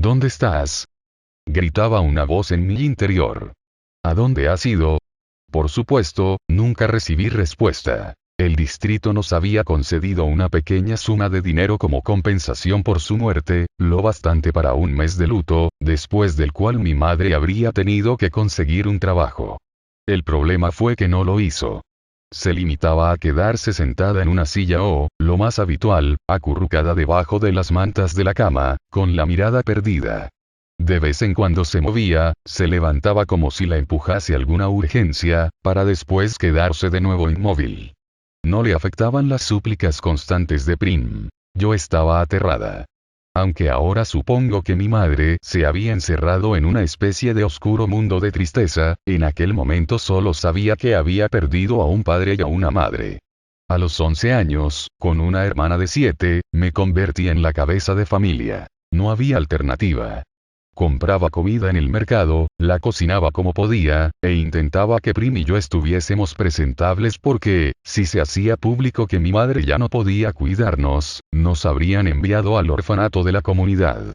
¿Dónde estás? Gritaba una voz en mi interior. ¿A dónde has ido? Por supuesto, nunca recibí respuesta. El distrito nos había concedido una pequeña suma de dinero como compensación por su muerte, lo bastante para un mes de luto, después del cual mi madre habría tenido que conseguir un trabajo. El problema fue que no lo hizo. Se limitaba a quedarse sentada en una silla o, lo más habitual, acurrucada debajo de las mantas de la cama, con la mirada perdida. De vez en cuando se movía, se levantaba como si la empujase alguna urgencia, para después quedarse de nuevo inmóvil. No le afectaban las súplicas constantes de Prim. Yo estaba aterrada. Aunque ahora supongo que mi madre se había encerrado en una especie de oscuro mundo de tristeza, en aquel momento solo sabía que había perdido a un padre y a una madre. A los 11 años, con una hermana de 7, me convertí en la cabeza de familia. No había alternativa. Compraba comida en el mercado, la cocinaba como podía, e intentaba que Prim y yo estuviésemos presentables porque, si se hacía público que mi madre ya no podía cuidarnos, nos habrían enviado al orfanato de la comunidad.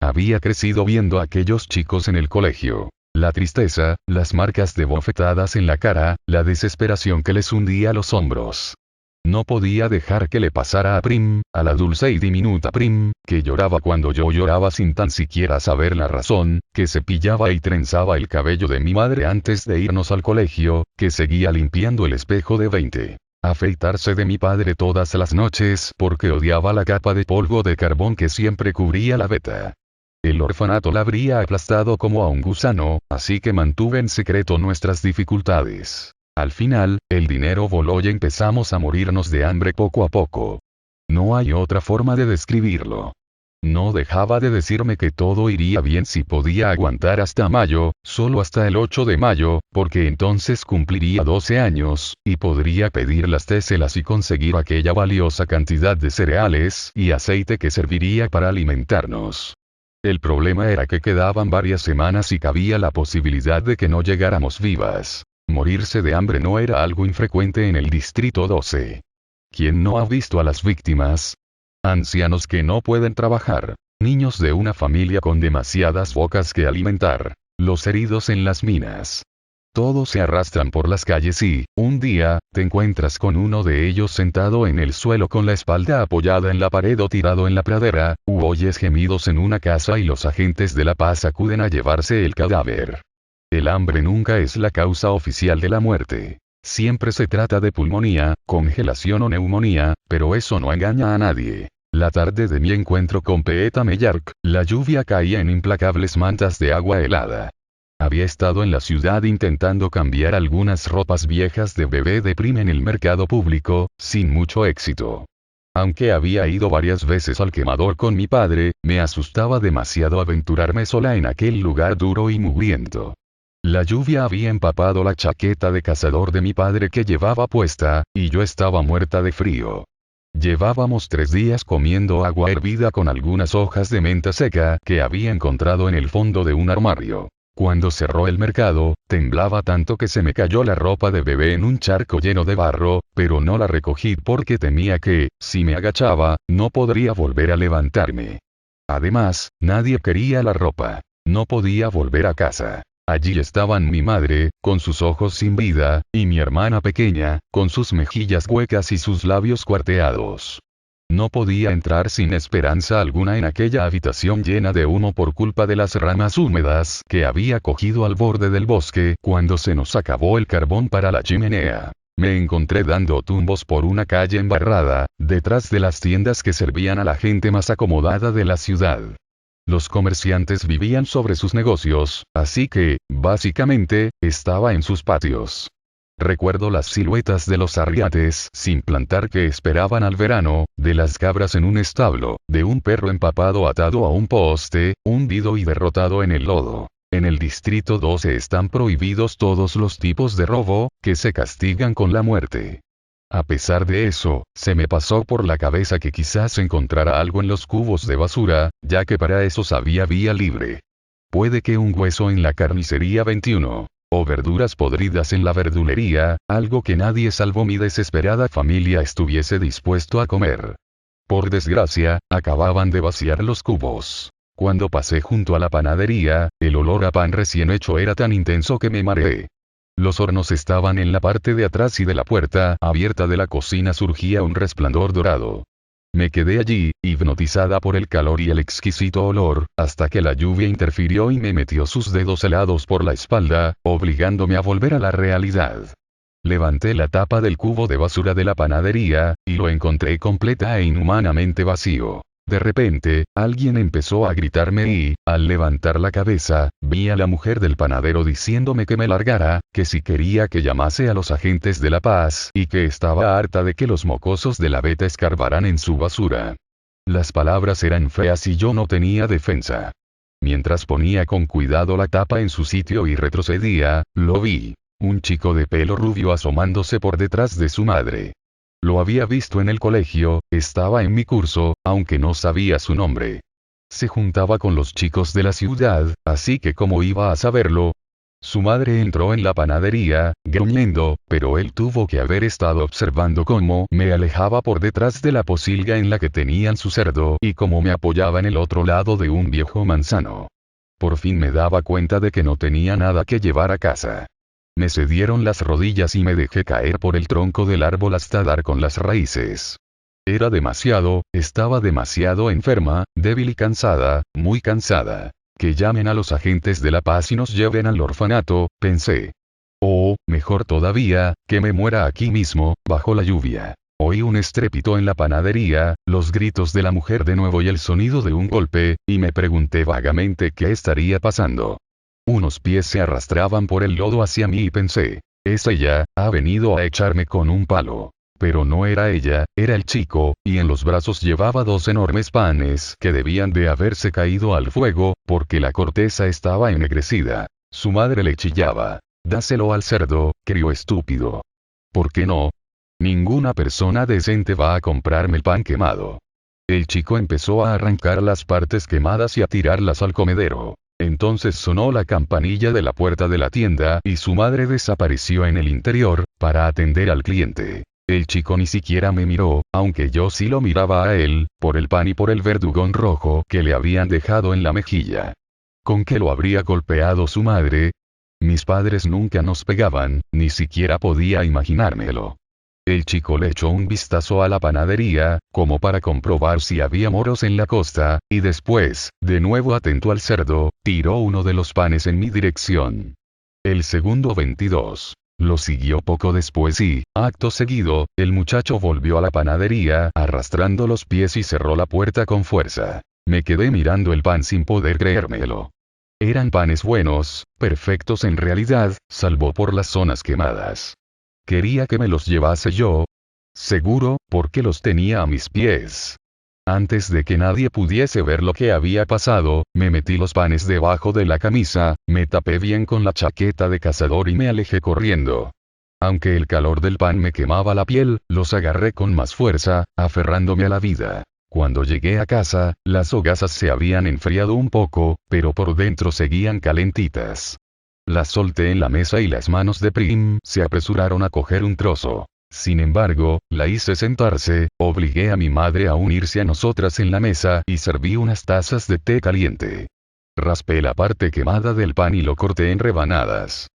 Había crecido viendo a aquellos chicos en el colegio. La tristeza, las marcas de bofetadas en la cara, la desesperación que les hundía los hombros. No podía dejar que le pasara a Prim, a la dulce y diminuta Prim, que lloraba cuando yo lloraba sin tan siquiera saber la razón, que cepillaba y trenzaba el cabello de mi madre antes de irnos al colegio, que seguía limpiando el espejo de 20. Afeitarse de mi padre todas las noches porque odiaba la capa de polvo de carbón que siempre cubría la veta. El orfanato la habría aplastado como a un gusano, así que mantuve en secreto nuestras dificultades. Al final, el dinero voló y empezamos a morirnos de hambre poco a poco. No hay otra forma de describirlo. No dejaba de decirme que todo iría bien si podía aguantar hasta mayo, solo hasta el 8 de mayo, porque entonces cumpliría 12 años, y podría pedir las téselas y conseguir aquella valiosa cantidad de cereales y aceite que serviría para alimentarnos. El problema era que quedaban varias semanas y cabía la posibilidad de que no llegáramos vivas. Morirse de hambre no era algo infrecuente en el Distrito 12. ¿Quién no ha visto a las víctimas? Ancianos que no pueden trabajar, niños de una familia con demasiadas bocas que alimentar, los heridos en las minas. Todos se arrastran por las calles y, un día, te encuentras con uno de ellos sentado en el suelo con la espalda apoyada en la pared o tirado en la pradera, u oyes gemidos en una casa y los agentes de la paz acuden a llevarse el cadáver. El hambre nunca es la causa oficial de la muerte. Siempre se trata de pulmonía, congelación o neumonía, pero eso no engaña a nadie. La tarde de mi encuentro con Peeta Mellark, la lluvia caía en implacables mantas de agua helada. Había estado en la ciudad intentando cambiar algunas ropas viejas de bebé de Prim en el mercado público, sin mucho éxito. Aunque había ido varias veces al quemador con mi padre, me asustaba demasiado aventurarme sola en aquel lugar duro y mugriento. La lluvia había empapado la chaqueta de cazador de mi padre que llevaba puesta, y yo estaba muerta de frío. Llevábamos 3 días comiendo agua hervida con algunas hojas de menta seca que había encontrado en el fondo de un armario. Cuando cerró el mercado, temblaba tanto que se me cayó la ropa de bebé en un charco lleno de barro, pero no la recogí porque temía que, si me agachaba, no podría volver a levantarme. Además, nadie quería la ropa. No podía volver a casa. Allí estaban mi madre, con sus ojos sin vida, y mi hermana pequeña, con sus mejillas huecas y sus labios cuarteados. No podía entrar sin esperanza alguna en aquella habitación llena de humo por culpa de las ramas húmedas que había cogido al borde del bosque cuando se nos acabó el carbón para la chimenea. Me encontré dando tumbos por una calle embarrada, detrás de las tiendas que servían a la gente más acomodada de la ciudad. Los comerciantes vivían sobre sus negocios, así que, básicamente, estaba en sus patios. Recuerdo las siluetas de los arriates sin plantar que esperaban al verano, de las cabras en un establo, de un perro empapado atado a un poste, hundido y derrotado en el lodo. En el Distrito 12 están prohibidos todos los tipos de robo, que se castigan con la muerte. A pesar de eso, se me pasó por la cabeza que quizás encontrara algo en los cubos de basura, ya que para eso había vía libre. Puede que un hueso en la carnicería 21. O verduras podridas en la verdulería, algo que nadie salvo mi desesperada familia estuviese dispuesto a comer. Por desgracia, acababan de vaciar los cubos. Cuando pasé junto a la panadería, el olor a pan recién hecho era tan intenso que me mareé. Los hornos estaban en la parte de atrás y de la puerta abierta de la cocina surgía un resplandor dorado. Me quedé allí, hipnotizada por el calor y el exquisito olor, hasta que la lluvia interfirió y me metió sus dedos helados por la espalda, obligándome a volver a la realidad. Levanté la tapa del cubo de basura de la panadería, y lo encontré completa e inhumanamente vacío. De repente, alguien empezó a gritarme y, al levantar la cabeza, vi a la mujer del panadero diciéndome que me largara, que si quería que llamase a los agentes de la paz, y que estaba harta de que los mocosos de la Beta escarbaran en su basura. Las palabras eran feas y yo no tenía defensa. Mientras ponía con cuidado la tapa en su sitio y retrocedía, lo vi. Un chico de pelo rubio asomándose por detrás de su madre. Lo había visto en el colegio, estaba en mi curso, aunque no sabía su nombre. Se juntaba con los chicos de la ciudad, así que ¿cómo iba a saberlo? Su madre entró en la panadería, gruñendo, pero él tuvo que haber estado observando cómo me alejaba por detrás de la pocilga en la que tenían su cerdo y cómo me apoyaba en el otro lado de un viejo manzano. Por fin me daba cuenta de que no tenía nada que llevar a casa. Me cedieron las rodillas y me dejé caer por el tronco del árbol hasta dar con las raíces. Era demasiado, estaba demasiado enferma, débil y cansada, muy cansada. Que llamen a los agentes de la paz y nos lleven al orfanato, pensé. O, mejor todavía, que me muera aquí mismo, bajo la lluvia. Oí un estrépito en la panadería, los gritos de la mujer de nuevo y el sonido de un golpe, y me pregunté vagamente qué estaría pasando. Unos pies se arrastraban por el lodo hacia mí y pensé, es ella, ha venido a echarme con un palo. Pero no era ella, era el chico, y en los brazos llevaba 2 enormes panes que debían de haberse caído al fuego, porque la corteza estaba ennegrecida. Su madre le chillaba. Dáselo al cerdo, crío estúpido. ¿Por qué no? Ninguna persona decente va a comprarme el pan quemado. El chico empezó a arrancar las partes quemadas y a tirarlas al comedero. Entonces sonó la campanilla de la puerta de la tienda y su madre desapareció en el interior, para atender al cliente. El chico ni siquiera me miró, aunque yo sí lo miraba a él, por el pan y por el verdugón rojo que le habían dejado en la mejilla. ¿Con qué lo habría golpeado su madre? Mis padres nunca nos pegaban, ni siquiera podía imaginármelo. El chico le echó un vistazo a la panadería, como para comprobar si había moros en la costa, y después, de nuevo atento al cerdo, tiró uno de los panes en mi dirección. El segundo 22. Lo siguió poco después y, acto seguido, el muchacho volvió a la panadería, arrastrando los pies y cerró la puerta con fuerza. Me quedé mirando el pan sin poder creérmelo. Eran panes buenos, perfectos en realidad, salvo por las zonas quemadas. ¿Quería que me los llevase yo? Seguro, porque los tenía a mis pies. Antes de que nadie pudiese ver lo que había pasado, me metí los panes debajo de la camisa, me tapé bien con la chaqueta de cazador y me alejé corriendo. Aunque el calor del pan me quemaba la piel, los agarré con más fuerza, aferrándome a la vida. Cuando llegué a casa, las hogazas se habían enfriado un poco, pero por dentro seguían calentitas. Las solté en la mesa y las manos de Prim se apresuraron a coger un trozo. Sin embargo, la hice sentarse, obligué a mi madre a unirse a nosotras en la mesa y serví unas tazas de té caliente. Raspé la parte quemada del pan y lo corté en rebanadas.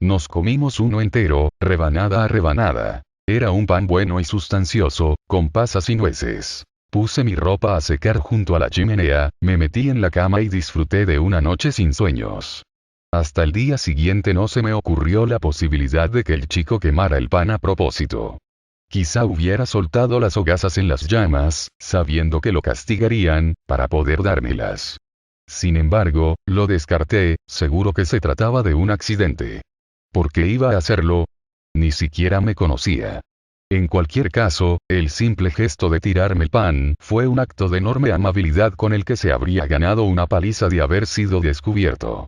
Nos comimos uno entero, rebanada a rebanada. Era un pan bueno y sustancioso, con pasas y nueces. Puse mi ropa a secar junto a la chimenea, me metí en la cama y disfruté de una noche sin sueños. Hasta el día siguiente no se me ocurrió la posibilidad de que el chico quemara el pan a propósito. Quizá hubiera soltado las hogazas en las llamas, sabiendo que lo castigarían, para poder dármelas. Sin embargo, lo descarté, seguro que se trataba de un accidente. ¿Por qué iba a hacerlo? Ni siquiera me conocía. En cualquier caso, el simple gesto de tirarme el pan fue un acto de enorme amabilidad con el que se habría ganado una paliza de haber sido descubierto.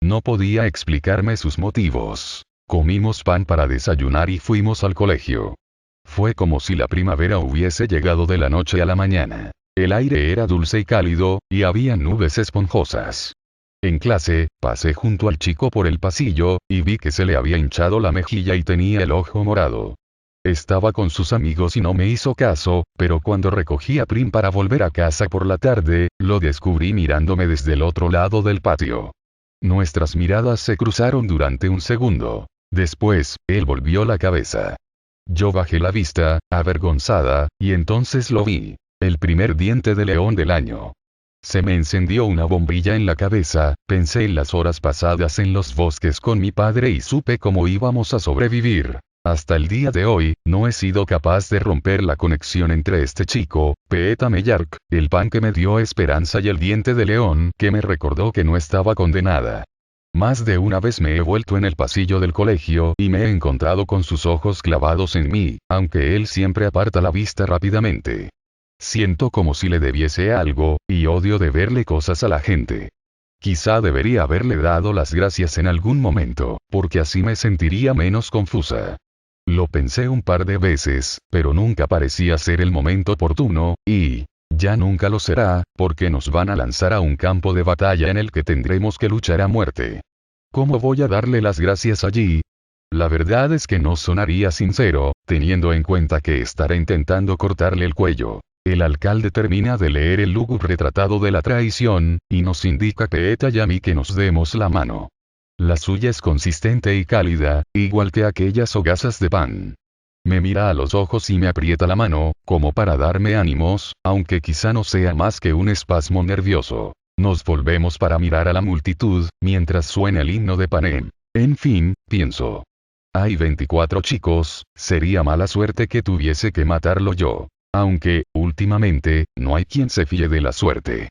No podía explicarme sus motivos. Comimos pan para desayunar y fuimos al colegio. Fue como si la primavera hubiese llegado de la noche a la mañana. El aire era dulce y cálido, y había nubes esponjosas. En clase, pasé junto al chico por el pasillo, y vi que se le había hinchado la mejilla y tenía el ojo morado. Estaba con sus amigos y no me hizo caso, pero cuando recogí a Prim para volver a casa por la tarde, lo descubrí mirándome desde el otro lado del patio. Nuestras miradas se cruzaron durante un segundo. Después, él volvió la cabeza. Yo bajé la vista, avergonzada, y entonces lo vi. El primer diente de león del año. Se me encendió una bombilla en la cabeza, pensé en las horas pasadas en los bosques con mi padre y supe cómo íbamos a sobrevivir. Hasta el día de hoy, no he sido capaz de romper la conexión entre este chico, Peeta Mellark, el pan que me dio esperanza y el diente de león que me recordó que no estaba condenada. Más de una vez me he vuelto en el pasillo del colegio y me he encontrado con sus ojos clavados en mí, aunque él siempre aparta la vista rápidamente. Siento como si le debiese algo, y odio deberle cosas a la gente. Quizá debería haberle dado las gracias en algún momento, porque así me sentiría menos confusa. Lo pensé un par de veces, pero nunca parecía ser el momento oportuno, y ya nunca lo será, porque nos van a lanzar a un campo de batalla en el que tendremos que luchar a muerte. ¿Cómo voy a darle las gracias allí? La verdad es que no sonaría sincero, teniendo en cuenta que estaré intentando cortarle el cuello. El alcalde termina de leer el lúgubre tratado de la traición, y nos indica a Peeta y a mí que nos demos la mano. La suya es consistente y cálida, igual que aquellas hogazas de pan. Me mira a los ojos y me aprieta la mano, como para darme ánimos, aunque quizá no sea más que un espasmo nervioso. Nos volvemos para mirar a la multitud, mientras suena el himno de Panem. En fin, pienso. Hay 24 chicos, sería mala suerte que tuviese que matarlo yo. Aunque, últimamente, no hay quien se fíe de la suerte.